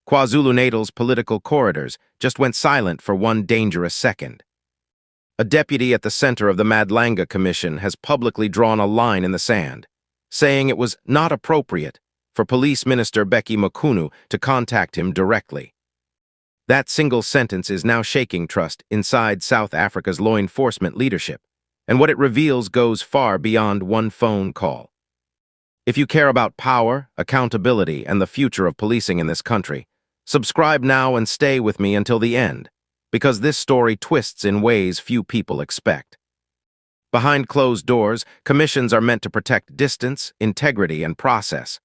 KwaZulu-Natal's political corridors just went silent for one dangerous second. A deputy at the center of the Madlanga Commission has publicly drawn a line in the sand, saying it was not appropriate for Police Minister Bheki Mkhunu to contact him directly. That single sentence is now shaking trust inside South Africa's law enforcement leadership, and what it reveals goes far beyond one phone call. If you care about power, accountability, and the future of policing in this country, subscribe now and stay with me until the end, because this story twists in ways few people expect. Behind closed doors, commissions are meant to protect distance, integrity, and process.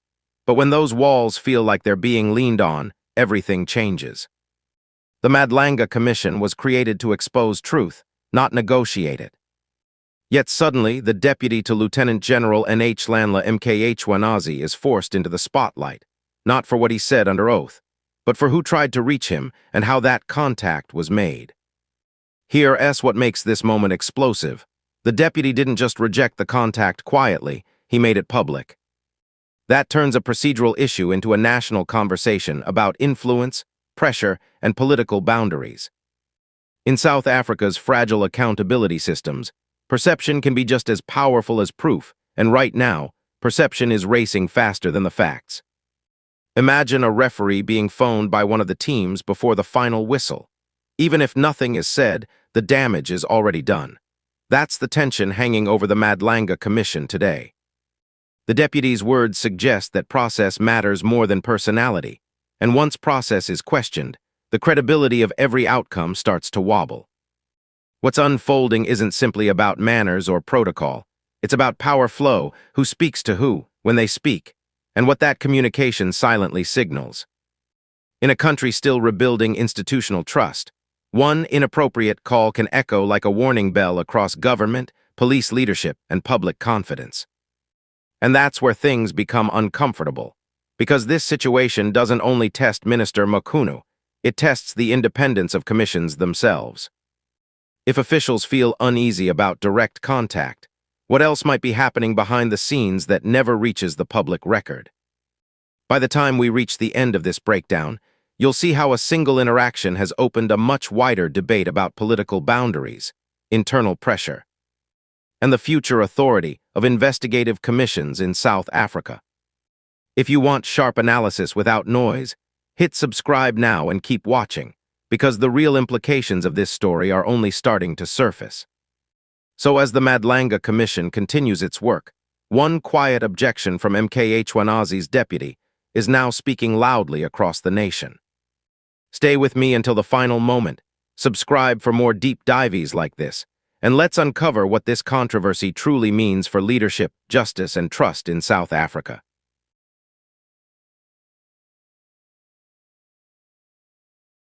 But when those walls feel like they're being leaned on, everything changes. The Madlanga Commission was created to expose truth, not negotiate it. Yet suddenly, the deputy to Lieutenant General Nhlanhla Mkhwanazi is forced into the spotlight, not for what he said under oath, but for who tried to reach him and how that contact was made. Here's what makes this moment explosive. The deputy didn't just reject the contact quietly, he made it public. That turns a procedural issue into a national conversation about influence, pressure, and political boundaries. In South Africa's fragile accountability systems, perception can be just as powerful as proof, and right now, perception is racing faster than the facts. Imagine a referee being phoned by one of the teams before the final whistle. Even if nothing is said, the damage is already done. That's the tension hanging over the Madlanga Commission today. The deputy's words suggest that process matters more than personality, and once process is questioned, the credibility of every outcome starts to wobble. What's unfolding isn't simply about manners or protocol. It's about power flow, who speaks to who, when they speak, and what that communication silently signals. In a country still rebuilding institutional trust, one inappropriate call can echo like a warning bell across government, police leadership, and public confidence. And that's where things become uncomfortable, because this situation doesn't only test Minister Mkhunu, it tests the independence of commissions themselves. If officials feel uneasy about direct contact, what else might be happening behind the scenes that never reaches the public record? By the time we reach the end of this breakdown, you'll see how a single interaction has opened a much wider debate about political boundaries, internal pressure, and the future authority of investigative commissions in South Africa. If you want sharp analysis without noise, hit subscribe now and keep watching, because the real implications of this story are only starting to surface. So as the Madlanga Commission continues its work, one quiet objection from Mkhwanazi's deputy is now speaking loudly across the nation. Stay with me until the final moment, subscribe for more deep dives like this, and let's uncover what this controversy truly means for leadership, justice, and trust in South Africa.